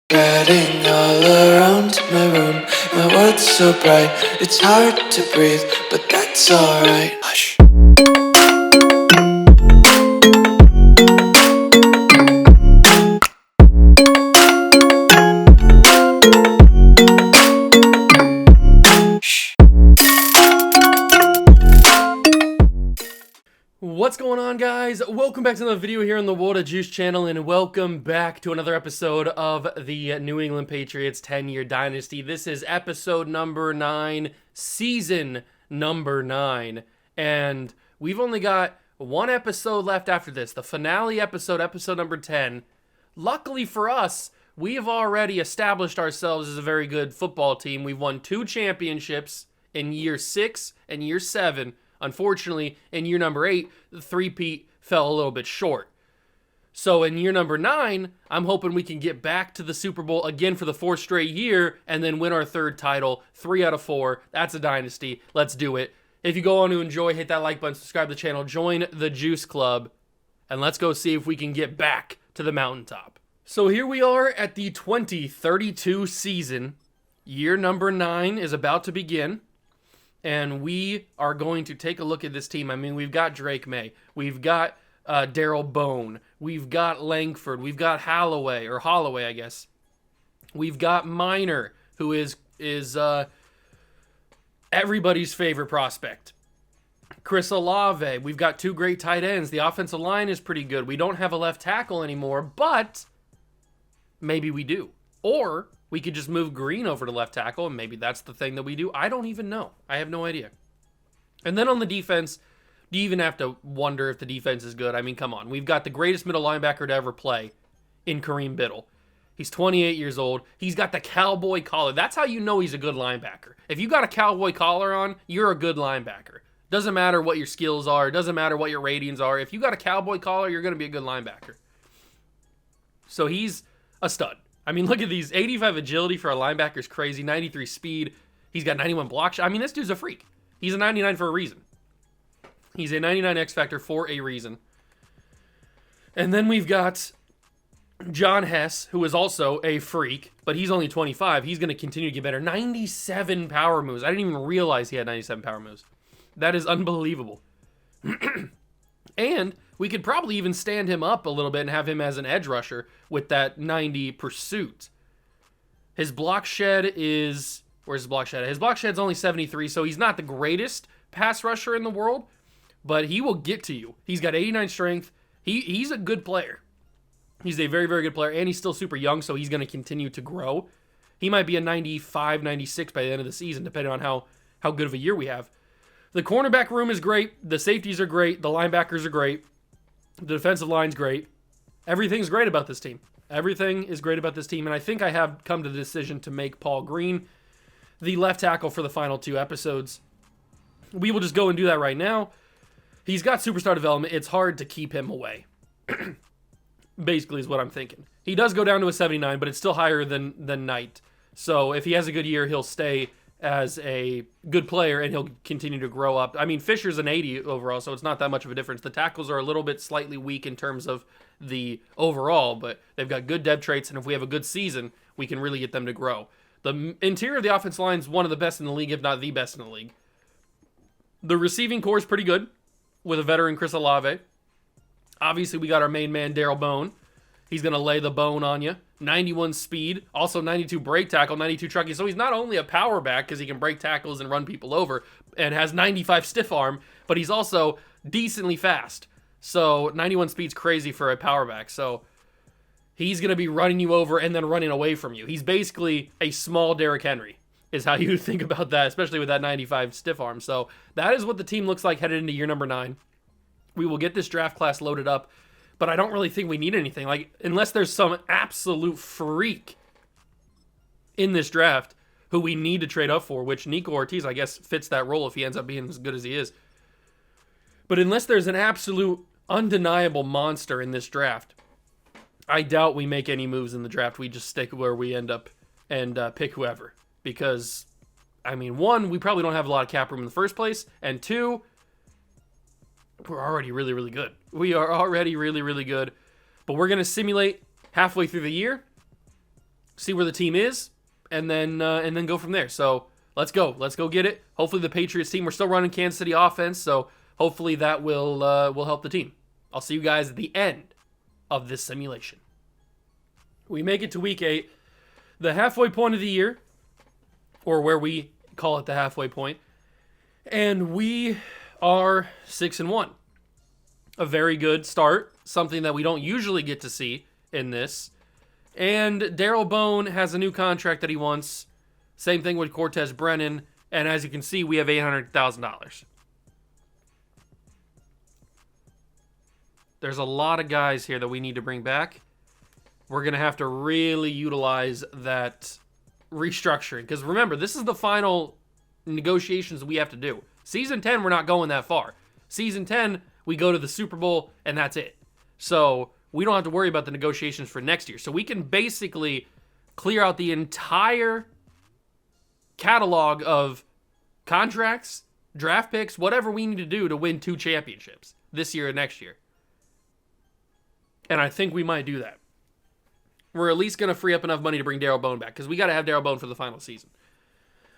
Getting all around my room, my world's so bright, it's hard to breathe, but that's alright. Hush. What's going on, guys? Welcome back to another video here on the World of Juice channel, and welcome back to another episode of the New England Patriots 10-year dynasty. This is episode number 9, season number 9, and we've only got one episode left after this, the finale episode, episode number 10. Luckily for us, we have already established ourselves as a very good football team. We've won 2 championships in year 6 and year 7. Unfortunately, in year number 8, the three-peat fell a little bit short. So in year number 9, I'm hoping we can get back to the Super Bowl again for the 4th straight year and then win our 3rd title. 3 out of 4. That's a dynasty. Let's do it. If you go on to enjoy, hit that like button, subscribe to the channel, join the Juice Club, and let's go see if we can get back to the mountaintop. So here we are at the 2032 season. Year number 9 is about to begin. And we are going to take a look at this team. I mean, we've got Drake May. We've got Daryl Bone. We've got Langford. We've got Holloway, I guess. We've got Minor, who is everybody's favorite prospect. Chris Olave. We've got 2 great tight ends. The offensive line is pretty good. We don't have a left tackle anymore, but maybe we do. Or we could just move Green over to left tackle, and maybe that's the thing that we do. I don't even know. I have no idea. And then on the defense, do you even have to wonder if the defense is good? I mean, come on. We've got the greatest middle linebacker to ever play in Kareem Biddle. He's 28 years old. He's got the cowboy collar. That's how you know he's a good linebacker. If you got a cowboy collar on, you're a good linebacker. Doesn't matter what your skills are. Doesn't matter what your ratings are. If you got a cowboy collar, you're going to be a good linebacker. So he's a stud. I mean, look at these. 85 agility for a linebacker is crazy. 93 speed. He's got 91 block shot. I mean, this dude's a freak. He's a 99 for a reason. He's a 99 X Factor for a reason. And then we've got John Hess, who is also a freak, but he's only 25. He's going to continue to get better. 97 power moves. I didn't even realize he had 97 power moves. That is unbelievable. And we could probably even stand him up a little bit and have him as an edge rusher with that 90 pursuit. His block shed is... Where's his block shed? His block shed's only 73, so he's not the greatest pass rusher in the world, but he will get to you. He's got 89 strength. He's a good player. He's a very, very good player, and he's still super young, so he's going to continue to grow. He might be a 95, 96 by the end of the season, depending on how good of a year we have. The cornerback room is great. The safeties are great. The linebackers are great. The defensive line's great. Everything's great about this team. Everything is great about this team, and I think I have come to the decision to make Paul Green the left tackle for the final 2 episodes. We will just go and do that right now. He's got superstar development. It's hard to keep him away. Basically is what I'm thinking. He does go down to a 79, but it's still higher than Knight. So if he has a good year, he'll stay as a good player, and he'll continue to grow up. I mean, Fisher's an 80 overall, so it's not that much of a difference. The tackles are a little bit slightly weak in terms of the overall, but they've got good depth traits, and if we have a good season, we can really get them to grow. The interior of the offensive line is one of the best in the league, if not the best in the league. The receiving core is pretty good with a veteran Chris Olave. Obviously, we got our main man, Daryl Bone. He's going to lay the bone on you. 91 speed, also 92 break tackle, 92 trucking. So he's not only a power back because he can break tackles and run people over and has 95 stiff arm, but he's also decently fast. So 91 speed's crazy for a power back. So he's going to be running you over and then running away from you. He's basically a small Derrick Henry is how you think about that, especially with that 95 stiff arm. So that is what the team looks like headed into year number 9. We will get this draft class loaded up, but I don't really think we need anything. Like, unless there's some absolute freak in this draft who we need to trade up for, which Nico Ortiz, I guess, fits that role if he ends up being as good as he is. But unless there's an absolute undeniable monster in this draft, I doubt we make any moves in the draft. We just stick where we end up and pick whoever. Because, I mean, 1, we probably don't have a lot of cap room in the first place, and 2, we're already really, really good. We are already really, really good. But we're going to simulate halfway through the year see where the team is, and then go from there. So let's go get it. Hopefully the Patriots team. We're still running Kansas City offense, so hopefully that will help the team. I'll see you guys at the end of this simulation. We make it to week 8, the halfway point of the year, or where we call it the halfway point, and we are 6-1. A very good start, something that we don't usually get to see in this. And Daryl Bone has a new contract that he wants. Same thing with Cortez Brennan. And as you can see, we have $800,000. There's a lot of guys here that we need to bring back. We're going to have to really utilize that restructuring. Because remember, this is the final negotiations we have to do. Season 10, we're not going that far. Season 10, we go to the Super Bowl, and that's it. So we don't have to worry about the negotiations for next year. So we can basically clear out the entire catalog of contracts, draft picks, whatever we need to do to win 2 championships this year and next year. And I think we might do that. We're at least going to free up enough money to bring Daryl Bone back, because we got to have Daryl Bone for the final season.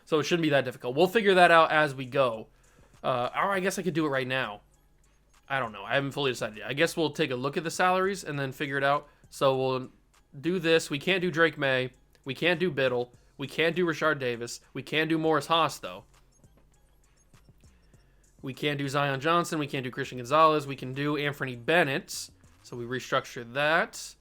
So it shouldn't be that difficult. We'll figure that out as we go. Or I guess I could do it right now. I don't know. I haven't fully decided yet. I guess we'll take a look at the salaries and then figure it out. So we'll do this. We can't do Drake May. We can't do Biddle. We can't do Rashard Davis. We can do Morris Haas, though. We can't do Zion Johnson. We can't do Christian Gonzalez. We can do Anthony Bennett. So we restructure that.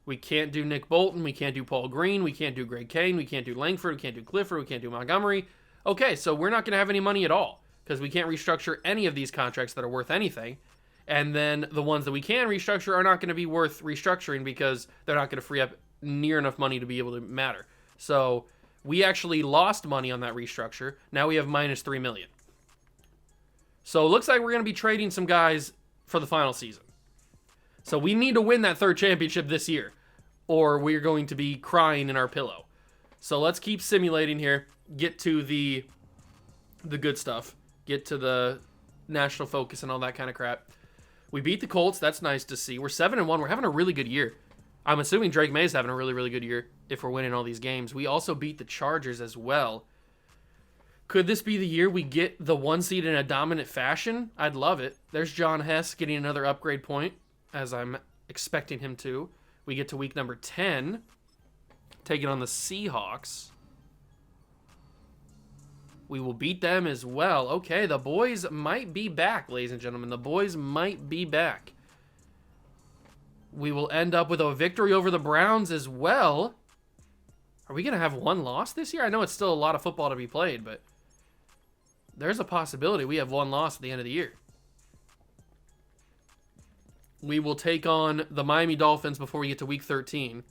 We can't do Nick Bolton. We can't do Paul Green. We can't do Greg Kane. We can't do Langford. We can't do Clifford. We can't do Montgomery. Okay, so we're not going to have any money at all because we can't restructure any of these contracts that are worth anything. And then the ones that we can restructure are not going to be worth restructuring because they're not going to free up near enough money to be able to matter. So we actually lost money on that restructure. Now we have minus $3 million. So it looks like we're going to be trading some guys for the final season. So we need to win that 3rd championship this year, or we're going to be crying in our pillow. So let's keep simulating here. Get to the good stuff. Get to the national focus and all that kind of crap. We beat the Colts. That's nice to see. We're 7-1. We're having a really good year. I'm assuming Drake May's having a really, really good year if we're winning all these games. We also beat the Chargers as well. Could this be the year we get the 1 seed in a dominant fashion? I'd love it. There's John Hess getting another upgrade point, as I'm expecting him to. We get to week number 10, taking on the Seahawks. We will beat them as well. Okay, the boys might be back, ladies and gentlemen. The boys might be back. We will end up with a victory over the Browns as well. Are we going to have 1 loss this year? I know it's still a lot of football to be played, but there's a possibility we have 1 loss at the end of the year. We will take on the Miami Dolphins before we get to week 13,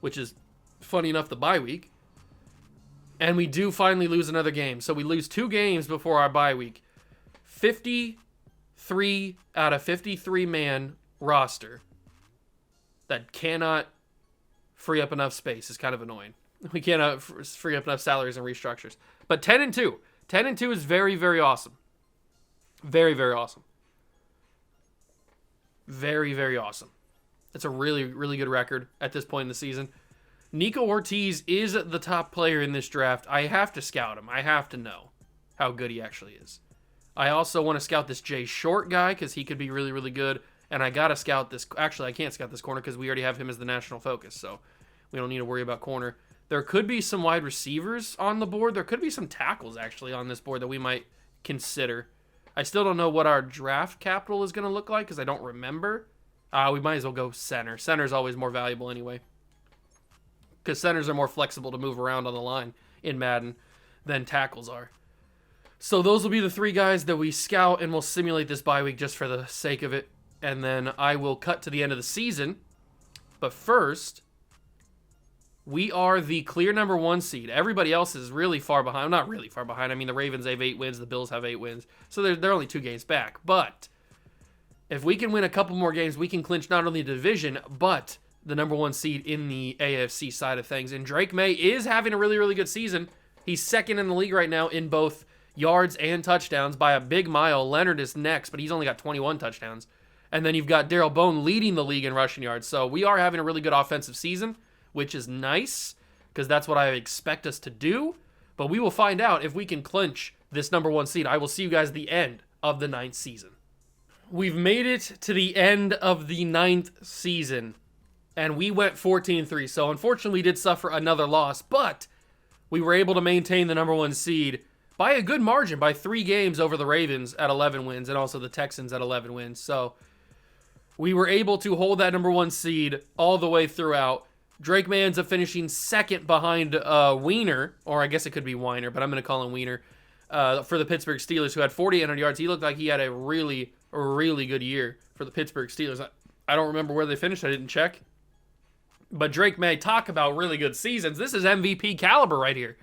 which is, funny enough, the bye week. And we do finally lose another game. So we lose 2 games before our bye week. 53 out of 53-man roster that cannot free up enough space is kind of annoying. We cannot free up enough salaries and restructures. But 10-2. 10-2 is very, very awesome. Very, very awesome. Very, very awesome. It's a really, really good record at this point in the season. Nico Ortiz is the top player in this draft. I have to scout him. I have to know how good he actually is. I also want to scout this Jay Short guy because he could be really, really good. And I got to scout this. Actually, I can't scout this corner because we already have him as the national focus. So we don't need to worry about corner. There could be some wide receivers on the board. There could be some tackles actually on this board that we might consider. I still don't know what our draft capital is going to look like because I don't remember. We might as well go center. Center is always more valuable anyway, because centers are more flexible to move around on the line in Madden than tackles are. So those will be the 3 guys that we scout, and we'll simulate this bye week just for the sake of it. And then I will cut to the end of the season. But first, we are the clear number 1 seed. Everybody else is really far behind. Not really far behind. I mean, the Ravens have 8 wins. The Bills have 8 wins. So they're only 2 games back. But if we can win a couple more games, we can clinch not only the division, but the number 1 seed in the AFC side of things. And Drake May is having a really, really good season. He's 2nd in the league right now in both yards and touchdowns by a big mile. Leonard is next, but he's only got 21 touchdowns. And then you've got Daryl Bone leading the league in rushing yards. So we are having a really good offensive season. which is nice because that's what I expect us to do. But we will find out if we can clinch this number 1 seed. I will see you guys at the end of the 9th season. We've made it to the end of the 9th season, and we went 14-3. So unfortunately, we did suffer another loss, but we were able to maintain the number 1 seed by a good margin, by 3 games over the Ravens at 11 wins and also the Texans at 11 wins. So we were able to hold that number 1 seed all the way throughout. Drake May ends up finishing second behind Wiener, or I guess it could be Weiner, but I'm going to call him Wiener, for the Pittsburgh Steelers, who had 4,800 yards. He looked like he had a really good year for the Pittsburgh Steelers. I don't remember where they finished. I didn't check. But Drake May, talk about really good seasons. This is MVP caliber right here.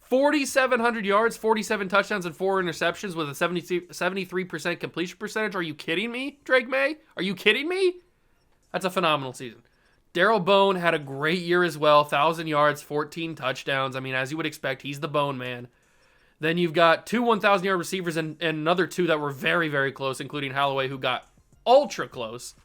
4,700 yards, 47 touchdowns, and 4 interceptions with a 73% completion percentage. Are you kidding me, Drake May? Are you kidding me? That's a phenomenal season. Darrell Bone had a great year as well. 1,000 yards, 14 touchdowns. I mean, as you would expect, he's the Bone Man. Then you've got 2 1,000-yard receivers and another 2 that were very, very close, including Holloway, who got ultra close.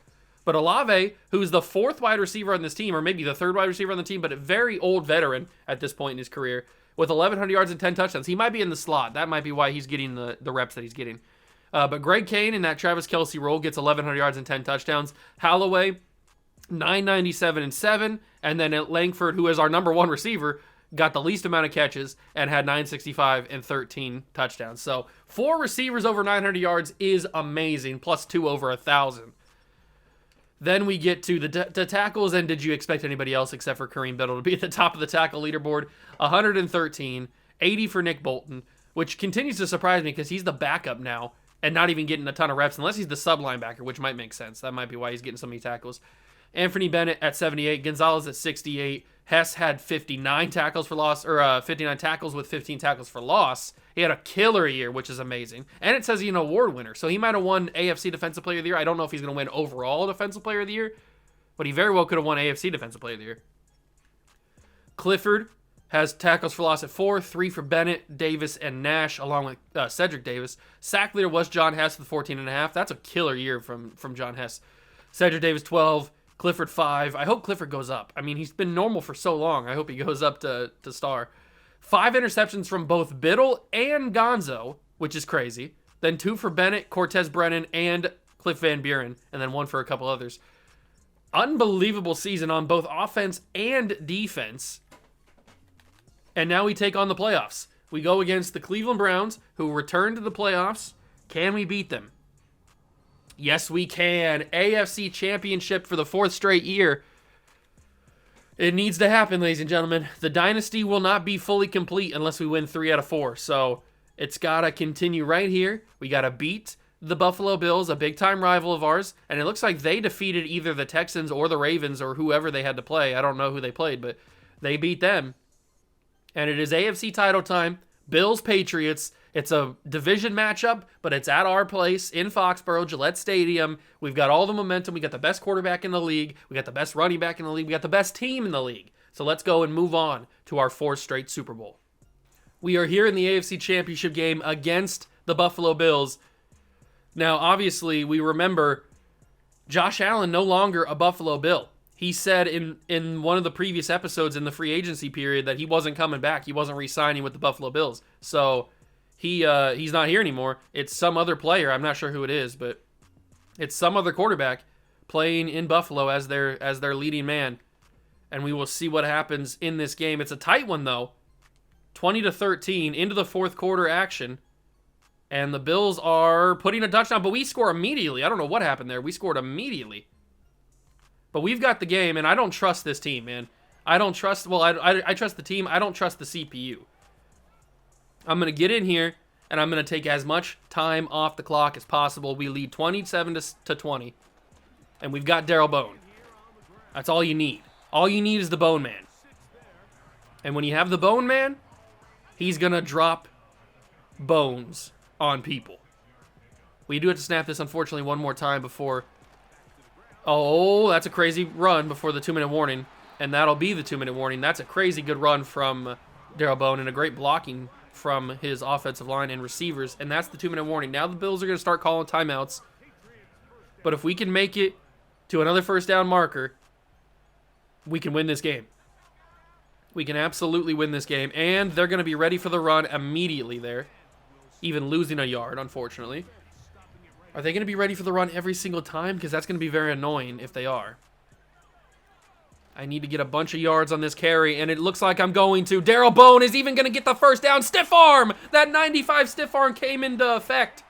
But Olave, who's the 4th wide receiver on this team, or maybe the 3rd wide receiver on the team, but a very old veteran at this point in his career, with 1,100 yards and 10 touchdowns. He might be in the slot. That might be why he's getting the reps that he's getting. But Greg Kane in that Travis Kelce role gets 1,100 yards and 10 touchdowns. Holloway, 997 and 7. And then at Langford, who is our number 1 receiver, got the least amount of catches and had 965 and 13 touchdowns. So 4 receivers over 900 yards is amazing, plus 2 over 1,000. Then we get to the tackles, and did you expect anybody else except for Kareem Biddle to be at the top of the tackle leaderboard? 113, 80 for Nick Bolton, which continues to surprise me because he's the backup now and not even getting a ton of reps unless he's the sub linebacker, which might make sense. That might be why he's getting so many tackles. Anthony Bennett at 78, Gonzalez at 68. Hess had 59 tackles for loss, or 59 tackles with 15 tackles for loss. He had a killer year, which is amazing. And it says he's an award winner, so he might have won AFC Defensive Player of the Year. I don't know if he's going to win overall Defensive Player of the Year, but he very well could have won AFC Defensive Player of the Year. Clifford has tackles for loss at 4, 3 for Bennett, Davis, and Nash, along with Cedric Davis. Sack leader was John Hess with 14.5. That's a killer year from John Hess. Cedric Davis, 12. Clifford 5. I hope Clifford goes up. I mean, he's been normal for so long. I hope he goes up to star. 5 interceptions from both Biddle and Gonzo, which is crazy. Then 2 for Bennett, Cortez Brennan, and Cliff Van Buren. And then 1 for a couple others. Unbelievable season on both offense and defense. And now we take on the playoffs. We go against the Cleveland Browns, who return to the playoffs. Can we beat them? Yes, we can. AFC Championship for the 4th straight year. It needs to happen, ladies and gentlemen. The dynasty will not be fully complete unless we win 3 out of 4. So it's got to continue right here. We got to beat the Buffalo Bills, a big-time rival of ours. And it looks like they defeated either the Texans or the Ravens or whoever they had to play. I don't know who they played, but they beat them. And it is AFC title time. Bills, Patriots. It's a division matchup, but it's at our place in Foxborough, Gillette Stadium. We've got all the momentum. We got the best quarterback in the league. We got the best running back in the league. We got the best team in the league. So let's go and move on to our 4th straight Super Bowl. We are here in the AFC Championship game against the Buffalo Bills. Now, obviously, we remember Josh Allen no longer a Buffalo Bill. He said in one of the previous episodes in the free agency period that he wasn't coming back. He wasn't re-signing with the Buffalo Bills. So he's not here anymore. It's some other player. I'm not sure who it is, but it's some other quarterback playing in Buffalo as their leading man. And we will see what happens in this game. It's a tight one, though. 20-13 into the 4th quarter action. And the Bills are putting a touchdown, but we score immediately. I don't know what happened there. We scored immediately. But we've got the game, and I don't trust this team, man. I don't trust, well, I trust the team. I don't trust the CPU. I'm going to get in here, and I'm going to take as much time off the clock as possible. We lead 27-20, and we've got Darrell Bone. That's all you need. All you need is the Bone Man. And when you have the Bone Man, he's going to drop bones on people. We do have to snap this, unfortunately, one more time before... Oh, that's a crazy run before the 2-minute warning, and that'll be the 2-minute warning. That's a crazy good run from Darrell Bone and a great blocking from his offensive line and receivers, and that's the 2-minute warning. Now the Bills are going to start calling timeouts, but if we can make it to another first down marker, we can win this game. We can absolutely win this game. And they're going to be ready for the run immediately there. Even losing a yard, unfortunately. Are they going to be ready for the run every single time? Because that's going to be very annoying if they are. I need to get a bunch of yards on this carry, and it looks like I'm going to. Darrell Bone is even going to get the first down. Stiff arm! That 95 stiff arm came into effect.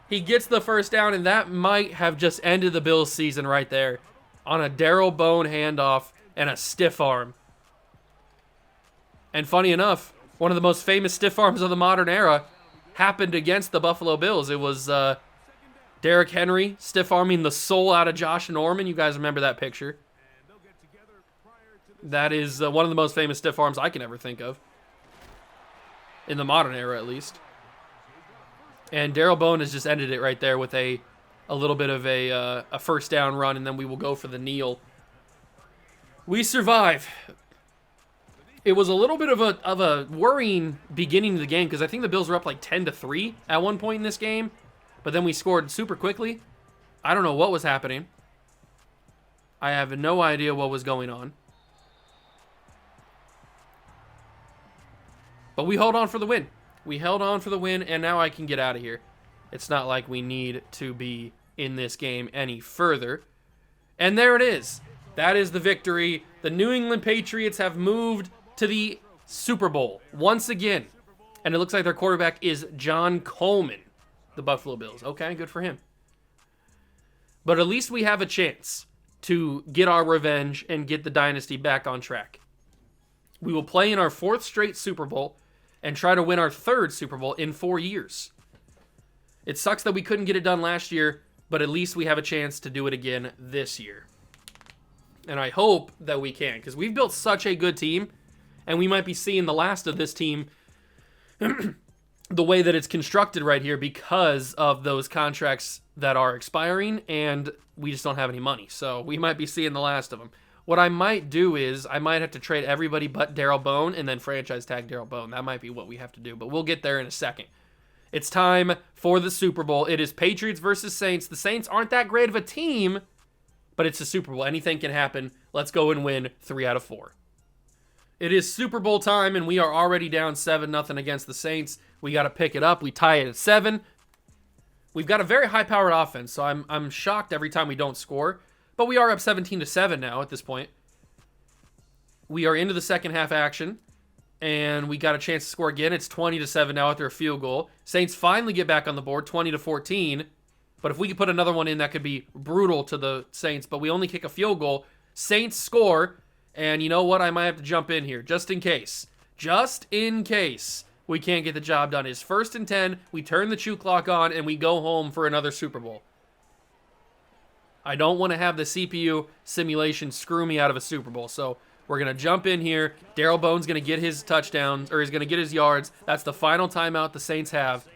He gets the first down, and that might have just ended the Bills' season right there. On a Darrell Bone handoff and a stiff arm. And funny enough, one of the most famous stiff arms of the modern era happened against the Buffalo Bills. It was Derrick Henry stiff arming the soul out of Josh Norman. You guys remember that picture? That is one of the most famous stiff arms I can ever think of. In the modern era, at least. And Darrell Bone has just ended it right there with a little bit of a first down run, and then we will go for the kneel. We survive. It was a little bit of a worrying beginning of the game because I think the Bills were up like 10-3 at one point in this game, but then we scored super quickly. I don't know what was happening. I have no idea what was going on. But we held on for the win. We held on for the win, and now I can get out of here. It's not like we need to be in this game any further. And there it is. That is the victory. The New England Patriots have moved to the Super Bowl once again. And it looks like their quarterback is John Coleman, the Buffalo Bills. Okay, good for him. But at least we have a chance to get our revenge and get the dynasty back on track. We will play in our 4th straight Super Bowl and try to win our 3rd Super Bowl in 4 years. It sucks that we couldn't get it done last year, but at least we have a chance to do it again this year. And I hope that we can, because we've built such a good team, and we might be seeing the last of this team the way that it's constructed right here because of those contracts that are expiring, and we just don't have any money. So we might be seeing the last of them. What I might do is I might have to trade everybody but Darrell Bone and then franchise tag Darrell Bone. That might be what we have to do, but we'll get there in a second. It's time for the Super Bowl. It is Patriots versus Saints. The Saints aren't that great of a team, but it's a Super Bowl. Anything can happen. Let's go and win 3 out of 4. It is Super Bowl time, and we are already down 7-0 against the Saints. We got to pick it up. We tie it at 7. We've got a very high-powered offense, so I'm shocked every time we don't score. But we are up 17-7 now at this point. We are into the second half action, and we got a chance to score again. It's 20-7 now after a field goal. Saints finally get back on the board, 20-14. But if we could put another one in, that could be brutal to the Saints. But we only kick a field goal. Saints score, and you know what? I might have to jump in here just in case. Just in case we can't get the job done. It's 1st and 10. We turn the chew clock on, and we go home for another Super Bowl. I don't want to have the CPU simulation screw me out of a Super Bowl. So we're going to jump in here. Darrell Bone's going to get his touchdowns, or he's going to get his yards. That's the final timeout the Saints have.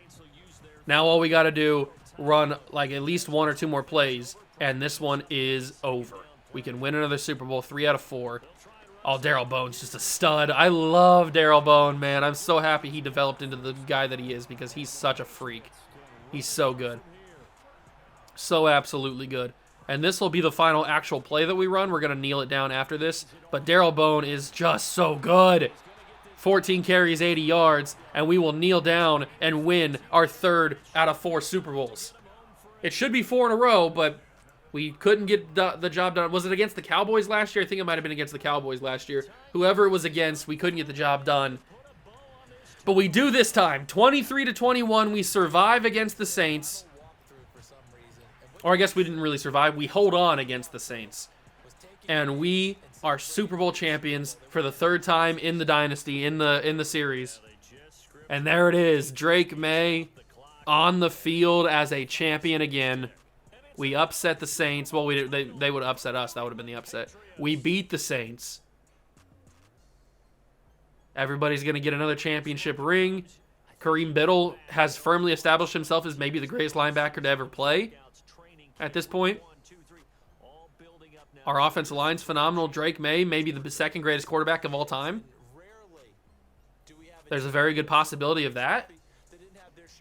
Now all we got to do, run like at least 1 or 2 more plays, and this one is over. We can win another Super Bowl, 3 out of 4. Oh, Darrell Bone's just a stud. I love Darrell Bone, man. I'm so happy he developed into the guy that he is because he's such a freak. He's so good. So absolutely good. And this will be the final actual play that we run. We're going to kneel it down after this. But Darrell Bone is just so good. 14 carries, 80 yards, and we will kneel down and win our 3rd out of 4 Super Bowls. It should be 4 in a row, but we couldn't get the job done. Was it against the Cowboys last year? I think it might have been against the Cowboys last year. Whoever it was against, we couldn't get the job done. But we do this time. 23-21, we survive against the Saints. Or I guess we didn't really survive. We hold on against the Saints. And we are Super Bowl champions for the 3rd time in the dynasty, in the series. And there it is. Drake May on the field as a champion again. We upset the Saints. Well, they would upset us. That would have been the upset. We beat the Saints. Everybody's going to get another championship ring. Kareem Biddle has firmly established himself as maybe the greatest linebacker to ever play at this point. Our offensive line's phenomenal. Drake May, maybe the 2nd greatest quarterback of all time. There's a very good possibility of that.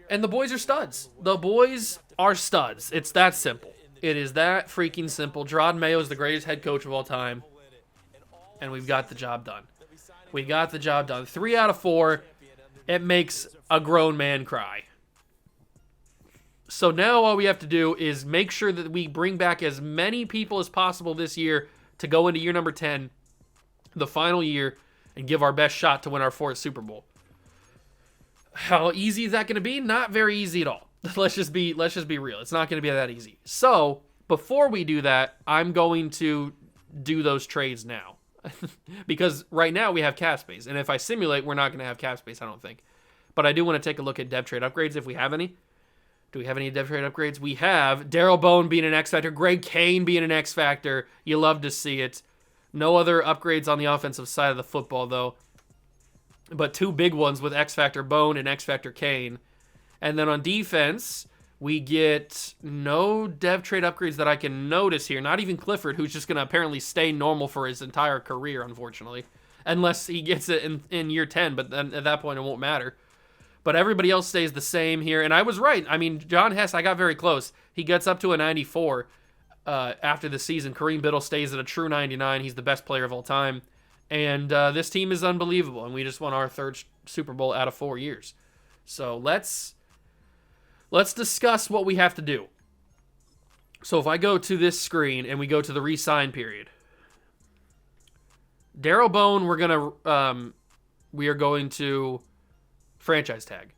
And the boys are studs. The boys are studs. It's that simple. It is that freaking simple. Gerard Mayo is the greatest head coach of all time, and we've got the job done. We got the job done. 3 out of 4. It makes a grown man cry. So now all we have to do is make sure that we bring back as many people as possible this year to go into year number 10, the final year, and give our best shot to win our 4th Super Bowl. How easy is that going to be? Not very easy at all. Let's just be real. It's not going to be that easy. So before we do that, I'm going to do those trades now. Because right now we have cap space. And if I simulate, we're not going to have cap space, I don't think. But I do want to take a look at depth trade upgrades if we have any. Do we have any depth trade upgrades? We have Darrell Bone being an X Factor. Greg Kane being an X Factor. You love to see it. No other upgrades on the offensive side of the football, though. But 2 big ones with X Factor Bone and X Factor Kane. And then on defense, we get no dev trade upgrades that I can notice here. Not even Clifford, who's just going to apparently stay normal for his entire career, unfortunately. Unless he gets it in year 10, but then at that point it won't matter. But everybody else stays the same here. And I was right. I mean, John Hess, I got very close. He gets up to a 94 after the season. Kareem Biddle stays at a true 99. He's the best player of all time. And this team is unbelievable. And we just won our 3rd Super Bowl out of 4 years. So let's discuss what we have to do. So if I go to this screen and we go to the re-sign period, Darrell Bone, we are going to franchise tag.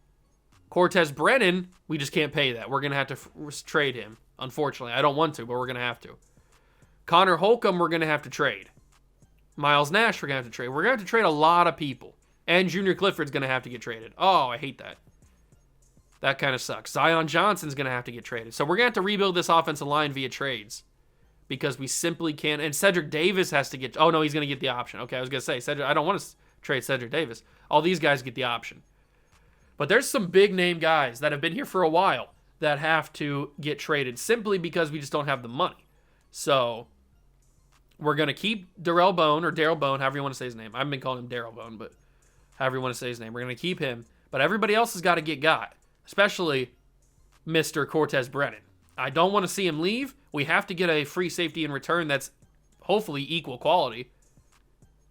Cortez Brennan, we just can't pay that. We're going to have to trade him. Unfortunately, I don't want to, but we're going to have to. Connor Holcomb, we're going to have to trade. Miles Nash, we're going to have to trade. We're going to have to trade a lot of people. And Junior Clifford's going to have to get traded. Oh, I hate that. That kind of sucks. Zion Johnson's going to have to get traded. So we're going to have to rebuild this offensive line via trades. Because we simply can't. And Cedric Davis has to get. Oh, no, he's going to get the option. Okay, I was going to say, I don't want to trade Cedric Davis. All these guys get the option. But there's some big name guys that have been here for a while that have to get traded simply because we just don't have the money. So we're going to keep Darrell Bone, or Darrell Bone, however you want to say his name. I've been calling him Darrell Bone, but however you want to say his name. We're going to keep him. But everybody else has got to get got, especially Mr. Cortez Brennan. I don't want to see him leave. We have to get a free safety in return that's hopefully equal quality.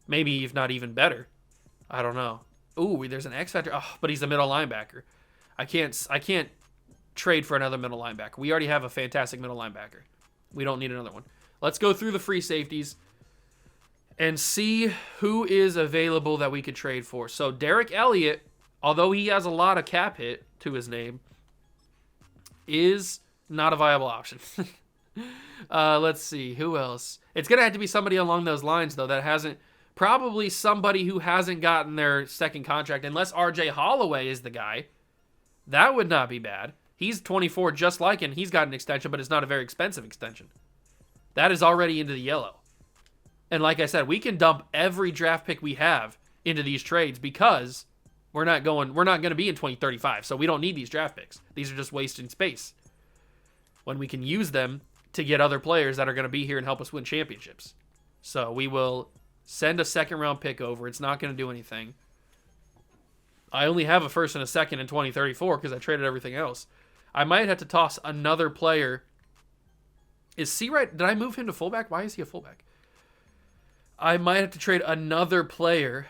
Maybe if not even better. I don't know. Ooh, there's an X Factor. Oh, but he's a middle linebacker. I can't trade for another middle linebacker. We already have a fantastic middle linebacker. We don't need another one. Let's go through the free safeties and see who is available that we could trade for. So Derek Elliott, although he has a lot of cap hit to his name, is not a viable option. Let's see. Who else? It's going to have to be somebody along those lines, though, that hasn't... Probably somebody who hasn't gotten their second contract, unless RJ Holloway is the guy. That would not be bad. He's 24 just like him. He's got an extension, but it's not a very expensive extension. That is already into the yellow. And like I said, we can dump every draft pick we have into these trades because we're not going to be in 2035, so we don't need these draft picks. These are just wasting space when we can use them to get other players that are going to be here and help us win championships. So we will send a 2nd round pick over. It's not going to do anything. I only have a 1st and a 2nd in 2034 because I traded everything else. I might have to toss another player. Is Seawright? Did I move him to fullback? Why is he a fullback? I might have to trade another player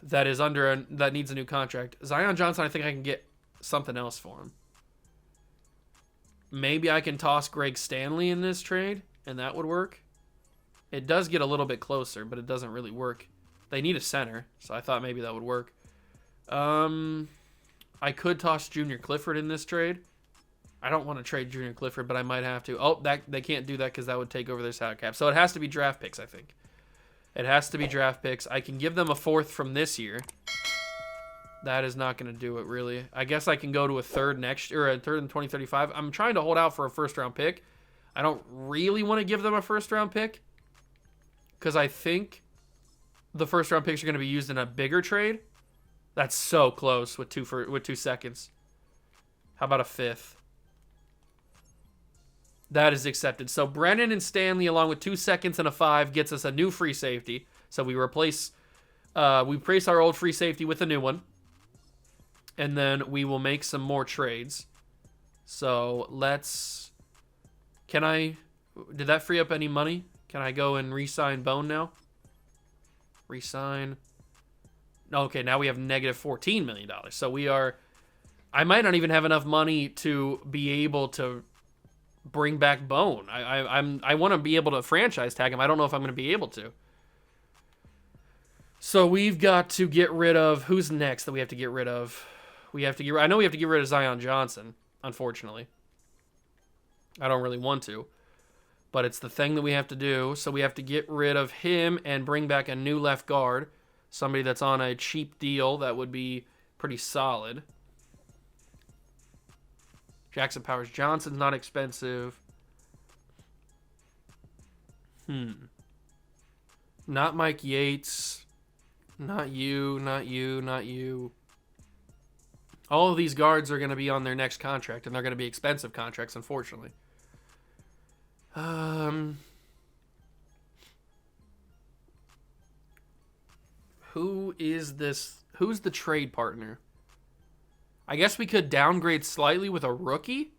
that is that needs a new contract. Zion Johnson, I think I can get something else for him. Maybe I can toss Greg Stanley in this trade, and that would work. It does get a little bit closer, but it doesn't really work. They need a center, so I thought maybe that would work. I could toss Junior Clifford in this trade. I don't want to trade Junior Clifford, but I might have to. Oh, they can't do that because that would take over their salary cap. So it has to be draft picks, I think. It has to be draft picks. I can give them a 4th from this year. That is not going to do it, really. I guess I can go to a 3rd next year, or a 3rd in 2035. I'm trying to hold out for a 1st round pick. I don't really want to give them a 1st round pick because I think the 1st round picks are going to be used in a bigger trade. That's so close with 2 seconds. How about a 5th? That is accepted. So Brennan and Stanley, along with 2 seconds and a 5, gets us a new free safety. So we replace our old free safety with a new one. And then we will make some more trades. So let's Can I... Did that free up any money? Can I go and re-sign Bone now? Re-sign. Okay, now we have negative $14 million. So we are... I might not even have enough money to be able to bring back Bone. I want to be able to franchise tag him. I don't know if I'm going to be able to. So we've got to get rid of... Who's next that we have to get rid of? I know we have to get rid of Zion Johnson, unfortunately. I don't really want to. But it's the thing that we have to do. So we have to get rid of him and bring back a new left guard. Somebody that's on a cheap deal that would be pretty solid. Jackson Powers Johnson's not expensive. Not Mike Yates. Not you, not you, not you. All of these guards are going to be on their next contract, and they're going to be expensive contracts, unfortunately. Who is this? Who's the trade partner? I guess we could downgrade slightly with a rookie,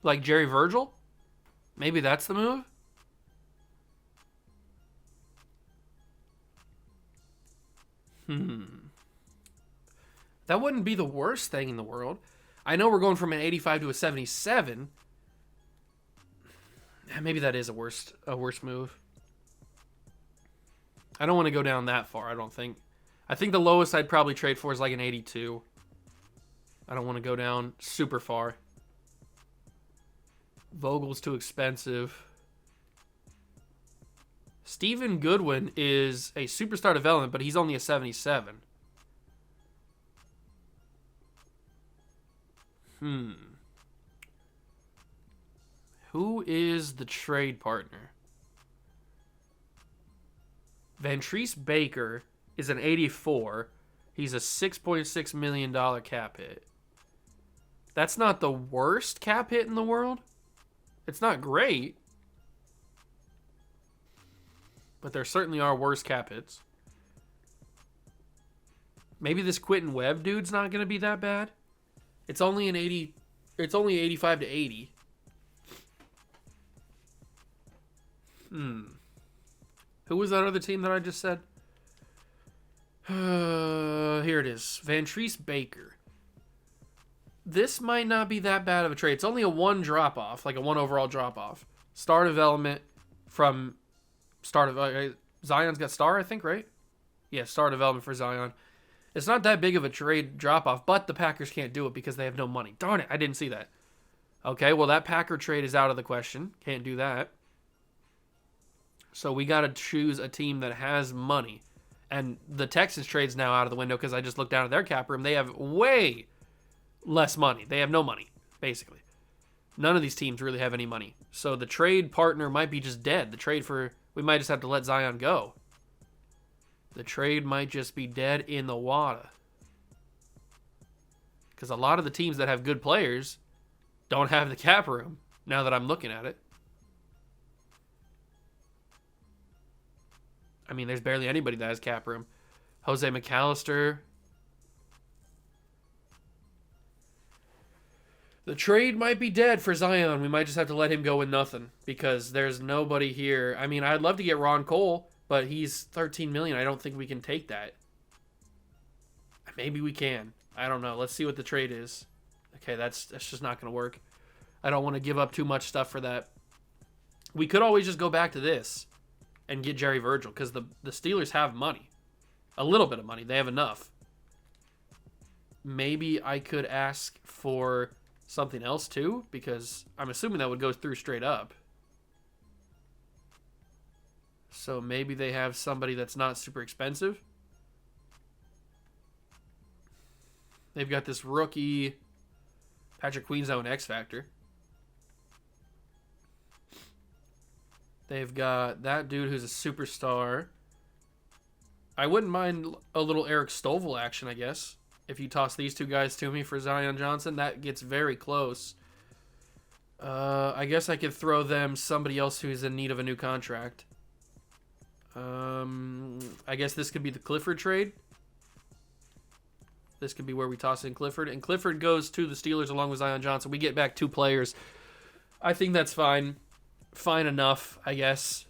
like Jerry Virgil. Maybe that's the move. That wouldn't be the worst thing in the world. I know we're going from an 85 to a 77. Maybe that is a worse move. I don't want to go down that far, I don't think. I think the lowest I'd probably trade for is like an 82. I don't want to go down super far. Vogel's too expensive. Steven Goodwin is a superstar development, but he's only a 77. Who is the trade partner? Ventrice Baker is an 84. He's a $6.6 million cap hit. That's not the worst cap hit in the world. It's not great. But there certainly are worse cap hits. Maybe this Quentin Webb dude's not going to be that bad. It's only an 80. It's only 85 to 80. Who was that other team that I just said? Here it is. Ventrice Baker. This might not be that bad of a trade. It's only a 1 drop-off, like a 1 overall drop-off. Star development from start of... Zion's got star, I think, right? Yeah, star development for Zion. It's not that big of a trade drop-off, but the Packers can't do it because they have no money. Darn it, I didn't see that. Okay, well, that Packer trade is out of the question. Can't do that. So we got to choose a team that has money. And the Texans trade's now out of the window because I just looked down at their cap room. They have way less money. They have no money, basically. None of these teams really have any money. So the trade partner might be just dead. The trade for... We might just have to let Zion go. The trade might just be dead in the water. Because a lot of the teams that have good players don't have the cap room, now that I'm looking at it. I mean, there's barely anybody that has cap room. Jose McAllister. The trade might be dead for Zion. We might just have to let him go with nothing because there's nobody here. I mean, I'd love to get Ron Cole, but he's $13 million. I don't think we can take that. Maybe we can. I don't know. Let's see what the trade is. Okay, that's just not going to work. I don't want to give up too much stuff for that. We could always just go back to this and get Jerry Virgil because the Steelers have money. A little bit of money. They have enough. Maybe I could ask for something else too because I'm assuming that would go through straight up. So maybe they have somebody that's not super expensive. They've got this rookie, Patrick Queen's own X Factor. They've got that dude who's a superstar. I wouldn't mind a little Eric Stovall action, I guess. If you toss these two guys to me for Zion Johnson, that gets very close. I guess I could throw them somebody else who's in need of a new contract. I guess this could be the Clifford trade. This could be where we toss in Clifford. And Clifford goes to the Steelers along with Zion Johnson. We get back 2 players. I think that's fine. fine enough, I guess.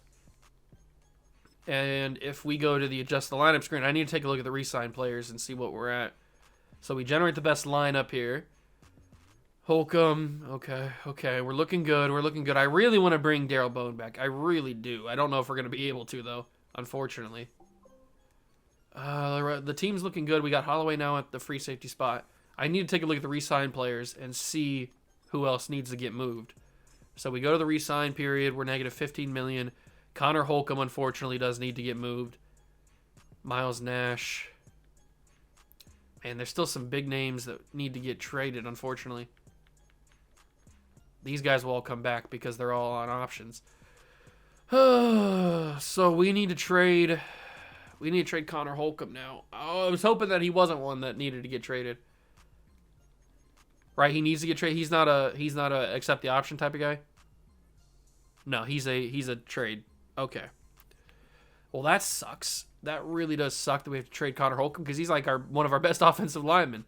And if we go to the adjust the lineup screen, I need to take a look at the re-sign players and see what we're at. So we generate the best lineup here. Holcomb, okay, we're looking good. I really want to bring Daryl Bone back. I really do. I don't know if we're going to be able to, though, unfortunately. The team's looking good. We got Holloway now at the free safety spot. I need to take a look at the re-sign players and see who else needs to get moved. So we go to the re-sign period. We're negative 15 million. Connor Holcomb, unfortunately, does need to get moved. Miles Nash. Man, there's still some big names that need to get traded, unfortunately. These guys will all come back because they're all on options. So we need to trade. We need to trade Connor Holcomb now. Oh, I was hoping that he wasn't one that needed to get traded. Right? He needs to get traded. He's not a accept the option type of guy. No, he's a trade. Okay. Well, that sucks. That really does suck that we have to trade Connor Holcomb because he's like one of our best offensive linemen.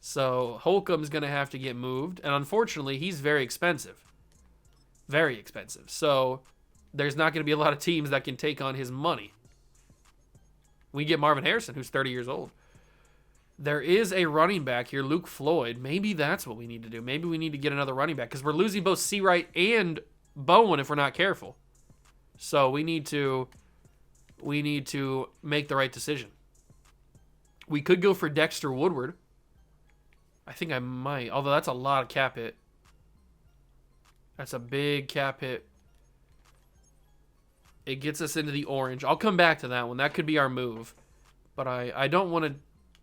So Holcomb's going to have to get moved, and unfortunately, he's very expensive. Very expensive. So there's not going to be a lot of teams that can take on his money. We get Marvin Harrison, who's 30 years old. There is a running back here, Luke Floyd. Maybe that's what we need to do. Maybe we need to get another running back because we're losing both Seawright and Bowen if we're not careful. So we need to make the right decision. We could go for Dexter Woodward. I think I might, although that's a lot of cap hit. That's a big cap hit. It gets us into the orange. I'll come back to that one. That could be our move. But I don't want to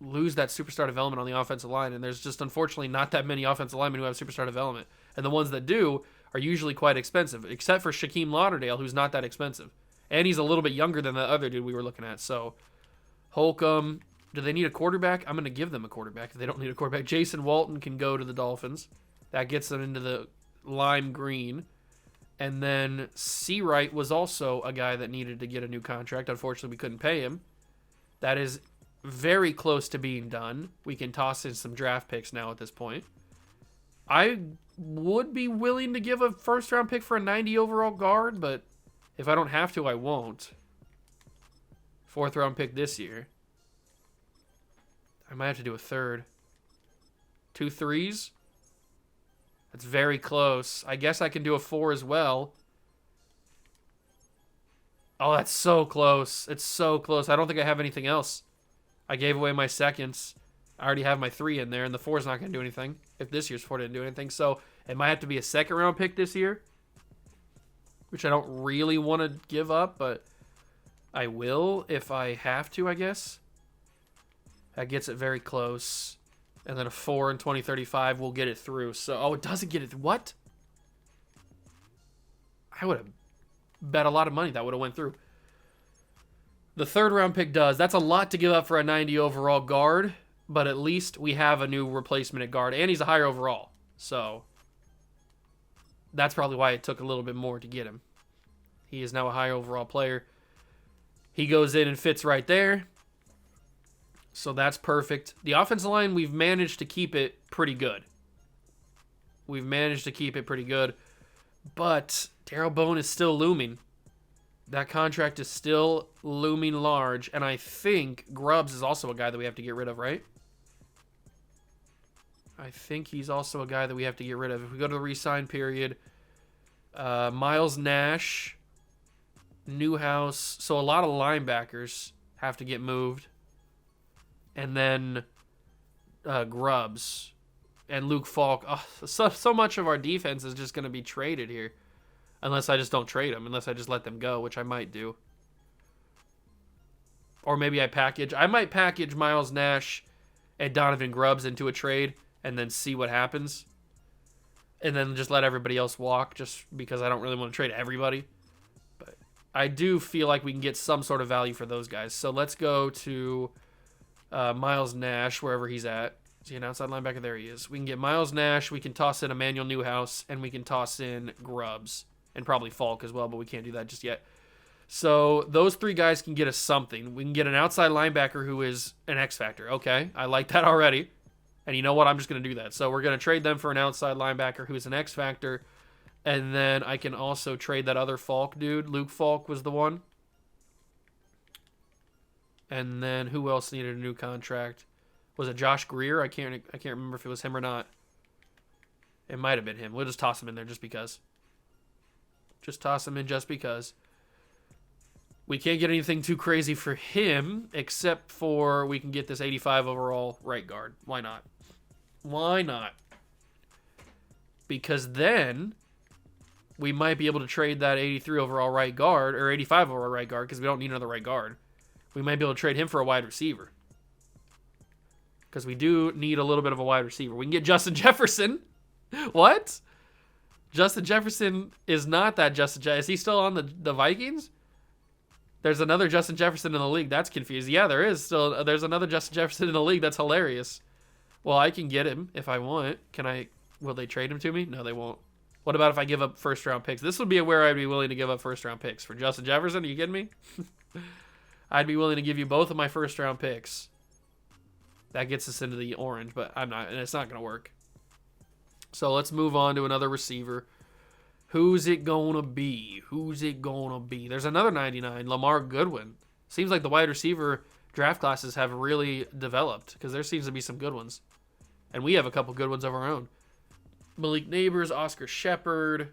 lose that superstar development on the offensive line, and there's just unfortunately not that many offensive linemen who have superstar development. And the ones that do are usually quite expensive, except for Shaquem Lauderdale, who's not that expensive. And he's a little bit younger than the other dude we were looking at. So Holcomb, do they need a quarterback? I'm going to give them a quarterback if they don't need a quarterback. Jason Walton can go to the Dolphins. That gets them into the lime green. And then Seawright was also a guy that needed to get a new contract. Unfortunately, we couldn't pay him. That is very close to being done. We can toss in some draft picks now at this point. I would be willing to give a first-round pick for a 90 overall guard, but if I don't have to, I won't. Fourth-round pick this year. I might have to do a third. 2 threes. That's very close. I guess I can do a 4 as well. Oh, that's so close. It's so close. I don't think I have anything else. I gave away my seconds. I already have my 3 in there, and the 4 is not going to do anything if this year's 4 didn't do anything. So it might have to be a second-round pick this year, which I don't really want to give up, but I will if I have to, I guess. That gets it very close. And then a 4 in 2035 will get it through. So, oh, it doesn't get it. What? I would have bet a lot of money that would have went through. The third round pick does. That's a lot to give up for a 90 overall guard, but at least we have a new replacement at guard, and he's a higher overall. So, that's probably why it took a little bit more to get him. He is now a higher overall player. He goes in and fits right there. So that's perfect. The offensive line, we've managed to keep it pretty good. But Daryl Bone is still looming. That contract is still looming large. And I think Grubbs is also a guy that we have to get rid of, right? I think he's also a guy that we have to get rid of. If we go to the re-sign period, Miles Nash, Newhouse. So a lot of linebackers have to get moved. And then Grubbs and Luke Falk. Oh, so much of our defense is just going to be traded here. Unless I just don't trade them. Unless I just let them go, which I might do. Or maybe I might package Miles Nash and Donovan Grubbs into a trade and then see what happens. And then just let everybody else walk just because I don't really want to trade everybody. But I do feel like we can get some sort of value for those guys. So let's go to Miles Nash, wherever he's at. Is he an outside linebacker? There he is. We can get Miles Nash. We can toss in Emmanuel Newhouse. And we can toss in Grubbs. And probably Falk as well, but we can't do that just yet. So those 3 guys can get us something. We can get an outside linebacker who is an X factor. Okay, I like that already. And you know what? I'm just going to do that. So we're going to trade them for an outside linebacker who's an X factor. And then I can also trade that other Falk dude. Luke Falk was the one. And then who else needed a new contract? Was it Josh Greer? I can't remember if it was him or not. It might have been him. We'll just toss him in there just because. Just toss him in just because. We can't get anything too crazy for him, except for we can get this 85 overall right guard. Why not? Why not? Because then we might be able to trade that 83 overall right guard, or 85 overall right guard, because we don't need another right guard. We might be able to trade him for a wide receiver. Because we do need a little bit of a wide receiver. We can get Justin Jefferson. What? Justin Jefferson is not that Justin Jefferson. Is he still on the Vikings? There's another Justin Jefferson in the league. That's confusing. Yeah, there is still. There's another Justin Jefferson in the league. That's hilarious. Well, I can get him if I want. Can I? Will they trade him to me? No, they won't. What about if I give up first-round picks? This would be where I'd be willing to give up first-round picks. For Justin Jefferson, are you kidding me? I'd be willing to give you both of my first-round picks. That gets us into the orange, but I'm not, and it's not going to work. So let's move on to another receiver. Who's it gonna be? Who's it gonna be? There's another 99, Lamar Goodwin. Seems like the wide receiver draft classes have really developed because there seems to be some good ones. And we have a couple good ones of our own. Malik Neighbors, Oscar Shepard,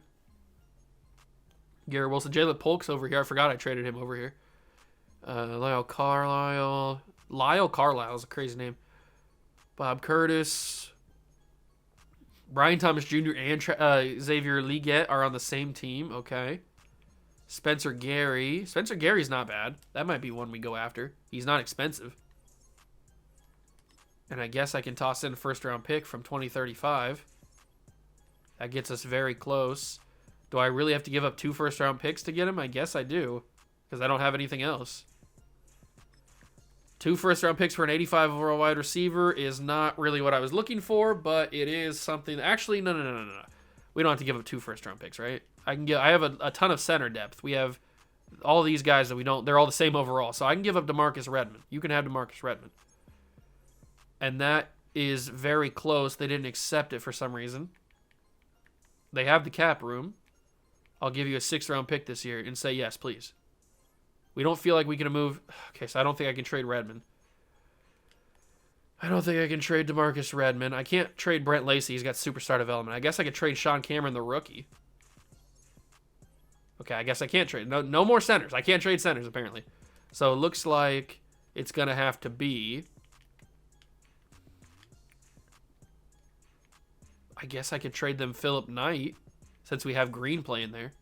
Garrett Wilson, Jalen Polk's over here. I forgot I traded him over here. Lyle Carlisle. Lyle Carlisle is a crazy name. Bob Curtis. Brian Thomas Jr. and Xavier Leggett are on the same team. Okay. Spencer Gary. Spencer Gary's not bad. That might be one we go after. He's not expensive. And I guess I can toss in a first-round pick from 2035. That gets us very close. Do I really have to give up 2 first-round picks to get him? I guess I do, because I don't have anything else. 2 first-round picks for an 85 overall wide receiver is not really what I was looking for, but it is something. Actually, no. We don't have to give up 2 first-round picks, right? I have a ton of center depth. We have all these guys that we don't. They're all the same overall, so I can give up DeMarcus Redmond. You can have DeMarcus Redmond, and that is very close. They didn't accept it for some reason. They have the cap room. I'll give you a 6th-round pick this year and say yes, please. We don't feel like we can move. Okay, so I don't think I can trade Redmond. I don't think I can trade DeMarcus Redmond. I can't trade Brent Lacey. He's got superstar development. I guess I could trade Sean Cameron, the rookie. Okay, I guess I can't trade. No more centers. I can't trade centers, apparently. So it looks like it's going to have to be... I guess I could trade them Phillip Knight, since we have Green playing there.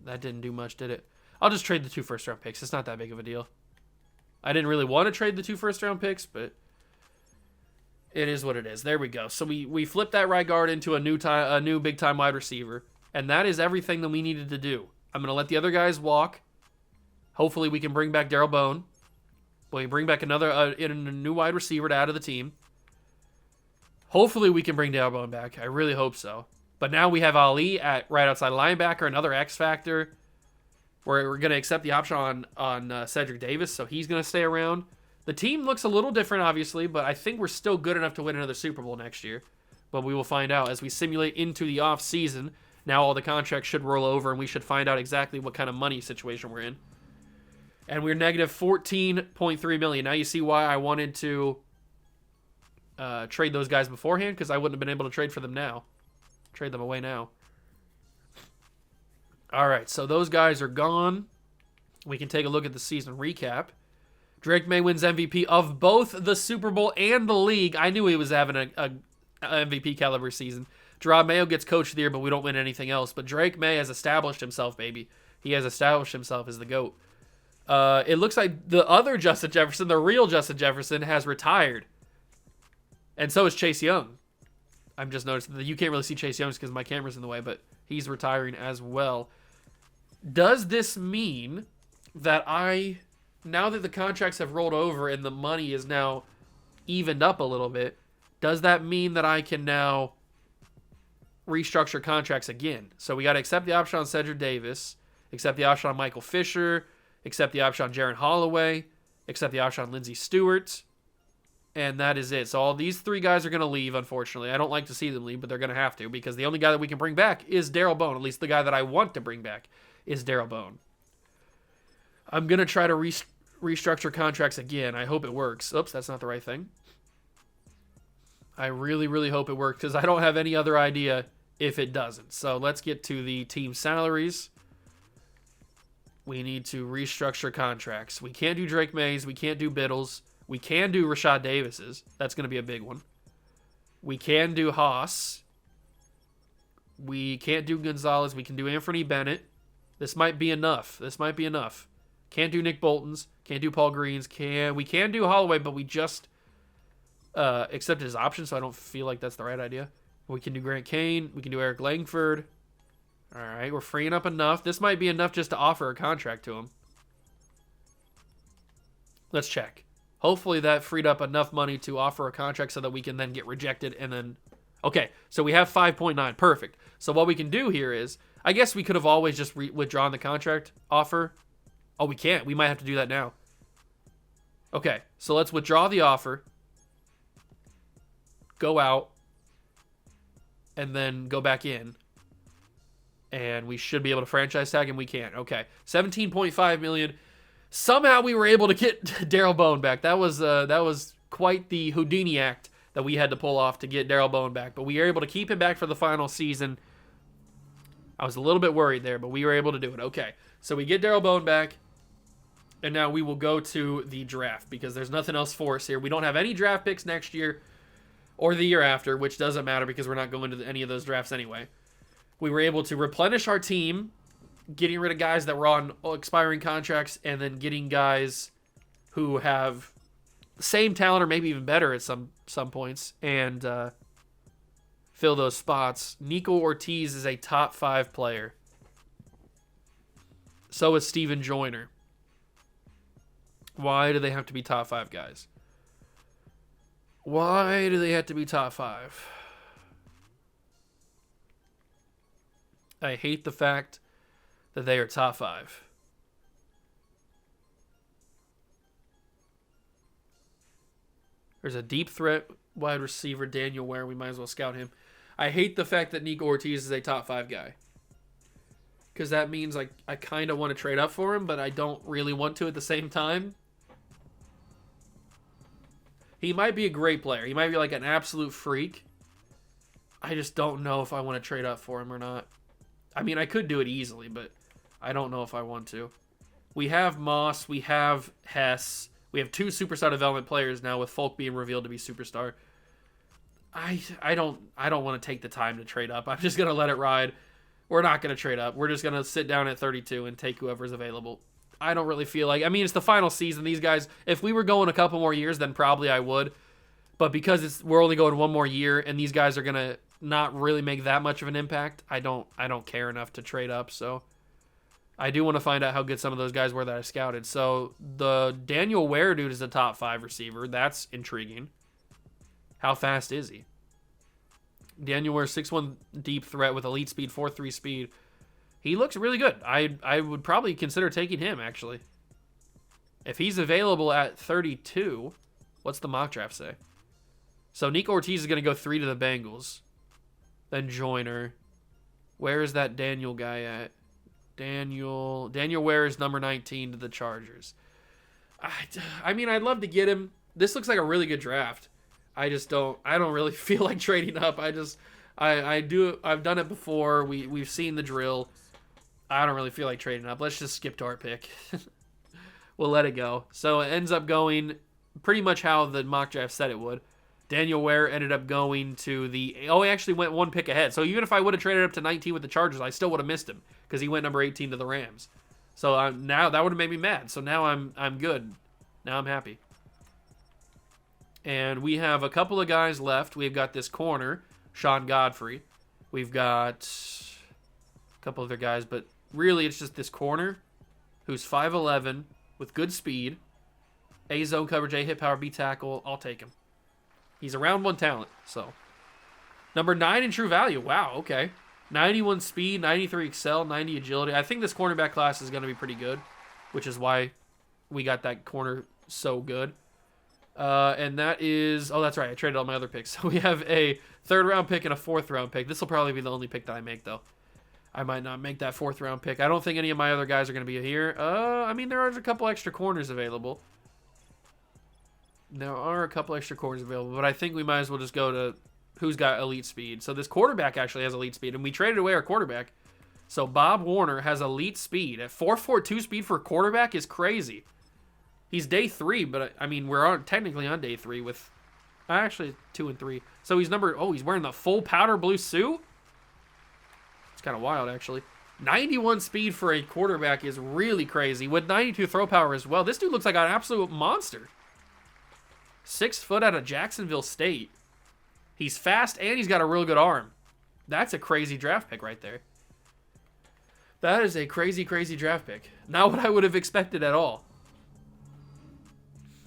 That didn't do much, did it? I'll just trade the 2 first-round picks. It's not that big of a deal. I didn't really want to trade the 2 first-round picks, but it is what it is. There we go. So we flipped that right guard into a new big-time wide receiver, and that is everything that we needed to do. I'm going to let the other guys walk. Hopefully we can bring back Darryl Bone. We bring back a new wide receiver to add to the team. Hopefully we can bring Darryl Bone back. I really hope so. But now we have Ali at right outside linebacker, another X factor. We're going to accept the option on Cedric Davis, so he's going to stay around. The team looks a little different, obviously, but I think we're still good enough to win another Super Bowl next year. But we will find out as we simulate into the off season. Now all the contracts should roll over, and we should find out exactly what kind of money situation we're in. And we're negative $14.3 million. Now you see why I wanted to trade those guys beforehand, because I wouldn't have been able to trade for them now. Trade them away now. All right, so those guys are gone. We can take a look at the season recap. Drake May wins MVP of both the Super Bowl and the league. I knew he was having a MVP caliber season. Gerard Mayo gets Coach of the Year, but we don't win anything else. But Drake May has established himself, baby. He has established himself as the GOAT. It looks like the other Justin Jefferson, the real Justin Jefferson, has retired. And so is Chase Young. I'm just noticing that you can't really see Chase Young because my camera's in the way, but he's retiring as well. Does this mean that now that the contracts have rolled over and the money is now evened up a little bit, does that mean that I can now restructure contracts again? So we got to accept the option on Cedric Davis, accept the option on Michael Fisher, accept the option on Jaron Holloway, accept the option on Lindsey Stewart. And that is it. So all these 3 guys are going to leave, unfortunately. I don't like to see them leave, but they're going to have to because the only guy that we can bring back is Daryl Bone. At least the guy that I want to bring back is Daryl Bone. I'm going to try to restructure contracts again. I hope it works. Oops, that's not the right thing. I really, really hope it works because I don't have any other idea if it doesn't. So let's get to the team salaries. We need to restructure contracts. We can't do Drake Mays. We can't do Biddles. We can do Rashad Davis's. That's going to be a big one. We can do Haas. We can't do Gonzalez. We can do Anthony Bennett. This might be enough. Can't do Nick Bolton's. Can't do Paul Green's. We can do Holloway, but we just accepted his option, so I don't feel like that's the right idea. We can do Grant Kane. We can do Eric Langford. All right, we're freeing up enough. This might be enough just to offer a contract to him. Let's check. Hopefully that freed up enough money to offer a contract so that we can then get rejected and then... Okay, so we have 5.9. Perfect. So what we can do here is... I guess we could have always just withdrawn the contract offer. Oh, we can't. We might have to do that now. Okay, so let's withdraw the offer. Go out. And then go back in. And we should be able to franchise tag him. We can't. Okay, $17.5 million. Somehow we were able to get Daryl Bone back. That was quite the Houdini act that we had to pull off to get Daryl Bone back. But we were able to keep him back for the final season. I was a little bit worried there, but we were able to do it. Okay, so we get Daryl Bone back. And now we will go to the draft because there's nothing else for us here. We don't have any draft picks next year or the year after, which doesn't matter because we're not going to any of those drafts anyway. We were able to replenish our team, getting rid of guys that were on expiring contracts and then getting guys who have the same talent or maybe even better at some points and fill those spots. Nico Ortiz is a top 5 player. So is Steven Joyner. Why do they have to be top 5 guys? Why do they have to be top 5? I hate the fact that they are top 5. There's a deep threat wide receiver, Daniel Ware. We might as well scout him. I hate the fact that Nico Ortiz is a top 5 guy. Because that means I kind of want to trade up for him, but I don't really want to at the same time. He might be a great player. He might be like an absolute freak. I just don't know if I want to trade up for him or not. I mean, I could do it easily, but I don't know if I want to. We have Moss. We have Hess. We have 2 superstar development players now with Folk being revealed to be superstar. I don't want to take the time to trade up. I'm just going to let it ride. We're not going to trade up. We're just going to sit down at 32 and take whoever's available. I don't really feel like... I mean, it's the final season. These guys, if we were going a couple more years, then probably I would. But because we're only going 1 more year and these guys are going to not really make that much of an impact, I don't care enough to trade up. So I do want to find out how good some of those guys were that I scouted. So the Daniel Ware dude is a top 5 receiver. That's intriguing. How fast is he? Daniel Ware, 6'1" deep threat with elite speed, 4.3 speed. He looks really good. I would probably consider taking him, actually. If he's available at 32, what's the mock draft say? So Nico Ortiz is going to go 3 to the Bengals. Then Joyner. Where is that Daniel guy at? Daniel Ware is number 19 to the Chargers. I mean, I'd love to get him. This looks like a really good draft. I don't really feel like trading up. I've done it before. We've seen the drill. I don't really feel like trading up. Let's just skip to our pick. We'll let it go. So it ends up going pretty much how the mock draft said it would. Daniel Ware ended up going to he actually went 1 pick ahead. So even if I would have traded up to 19 with the Chargers, I still would have missed him because he went number 18 to the Rams. So now that would have made me mad. So now I'm good. Now I'm happy. And we have a couple of guys left. We've got this corner, Sean Godfrey. We've got a couple other guys, but really it's just this corner who's 5'11", with good speed, A zone coverage, A hit power, B tackle. I'll take him. He's a round 1 talent, so. Number 9 in true value. Wow, okay. 91 speed, 93 excel, 90 agility. I think this cornerback class is going to be pretty good, which is why we got that corner so good. And that is, oh, that's right. I traded all my other picks. So we have a 3rd round pick and a 4th round pick. This will probably be the only pick that I make, though. I might not make that 4th round pick. I don't think any of my other guys are going to be here. I mean, there are a couple extra corners available. There are a couple extra corners available, but I think we might as well just go to who's got elite speed. So this quarterback actually has elite speed, and we traded away our quarterback. So Bob Warner has elite speed. At 4.42 speed for a quarterback is crazy. He's day 3, but I mean, we're technically on day 3 with actually 2 and 3. So he's he's wearing the full powder blue suit. It's kind of wild, actually. 91 speed for a quarterback is really crazy, with 92 throw power as well. This dude looks like an absolute monster. 6 foot out of Jacksonville State. He's fast and he's got a real good arm. That's a crazy draft pick right there. That is a crazy, crazy draft pick. Not what I would have expected at all.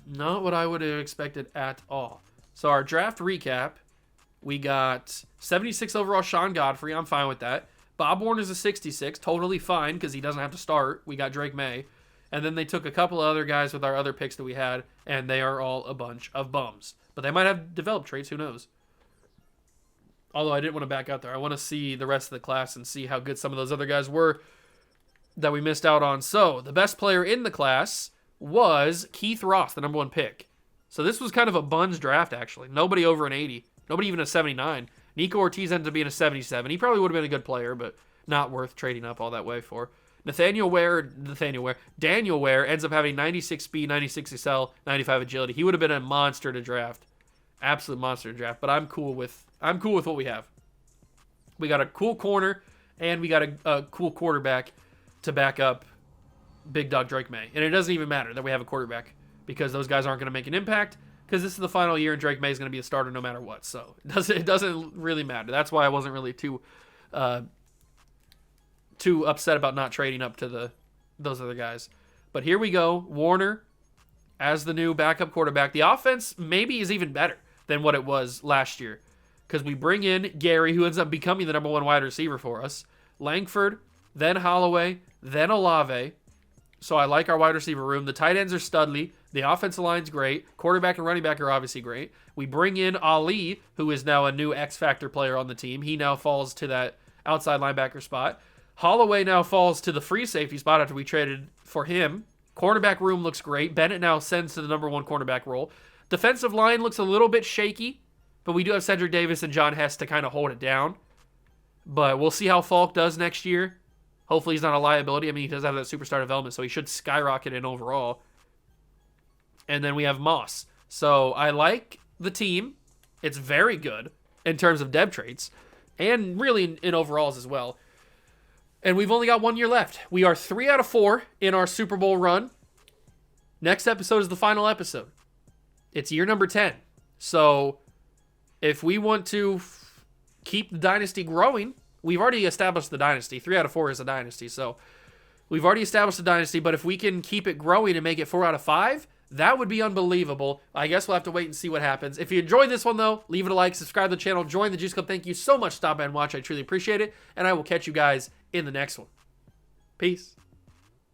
Not what I would have expected at all. So our draft recap, we got 76 overall Sean Godfrey. I'm fine with that. Bob Warner's a 66. Totally fine because he doesn't have to start. We got Drake May. And then they took a couple of other guys with our other picks that we had, and they are all a bunch of bums. But they might have developed traits. Who knows? Although I didn't want to back out there. I want to see the rest of the class and see how good some of those other guys were that we missed out on. So the best player in the class was Keith Ross, the number 1 pick. So this was kind of a buns draft, actually. Nobody over an 80. Nobody even a 79. Nico Ortiz ended up being a 77. He probably would have been a good player, but not worth trading up all that way for. Daniel Ware ends up having 96 speed, 96 excel, 95 agility. He would have been a monster to draft. Absolute monster to draft, but I'm cool with what we have. We got a cool corner, and we got a cool quarterback to back up Big Dog Drake May. And it doesn't even matter that we have a quarterback because those guys aren't going to make an impact because this is the final year and Drake May is going to be a starter no matter what. So it doesn't really matter. That's why I wasn't really too upset about not trading up to those other guys. But here we go. Warner as the new backup quarterback. The offense maybe is even better than what it was last year because we bring in Gary, who ends up becoming the number 1 wide receiver for us, Langford, then Holloway, then Olave. So I like our wide receiver room. The tight ends are studly. The offensive line's great. Quarterback and running back are obviously great. We bring in Ali, who is now a new X-Factor player on the team. He now falls to that outside linebacker spot. Holloway now falls to the free safety spot after we traded for him. Cornerback room looks great. Bennett now ascends to the number 1 cornerback role. Defensive line looks a little bit shaky, but we do have Cedric Davis and John Hess to kind of hold it down. But we'll see how Falk does next year. Hopefully he's not a liability. I mean, he does have that superstar development, so he should skyrocket in overall. And then we have Moss. So I like the team. It's very good in terms of depth traits and really in overalls as well. And we've only got 1 year left. We are 3 out of 4 in our Super Bowl run. Next episode is the final episode. It's year number 10. So if we want to keep the dynasty growing, we've already established the dynasty. 3 out of 4 is a dynasty. So we've already established the dynasty, but if we can keep it growing and make it 4 out of 5, that would be unbelievable. I guess we'll have to wait and see what happens. If you enjoyed this one, though, leave it a like, subscribe to the channel, join the Juice Club. Thank you so much for stopping by and watch. I truly appreciate it, and I will catch you guys in the next one. Peace.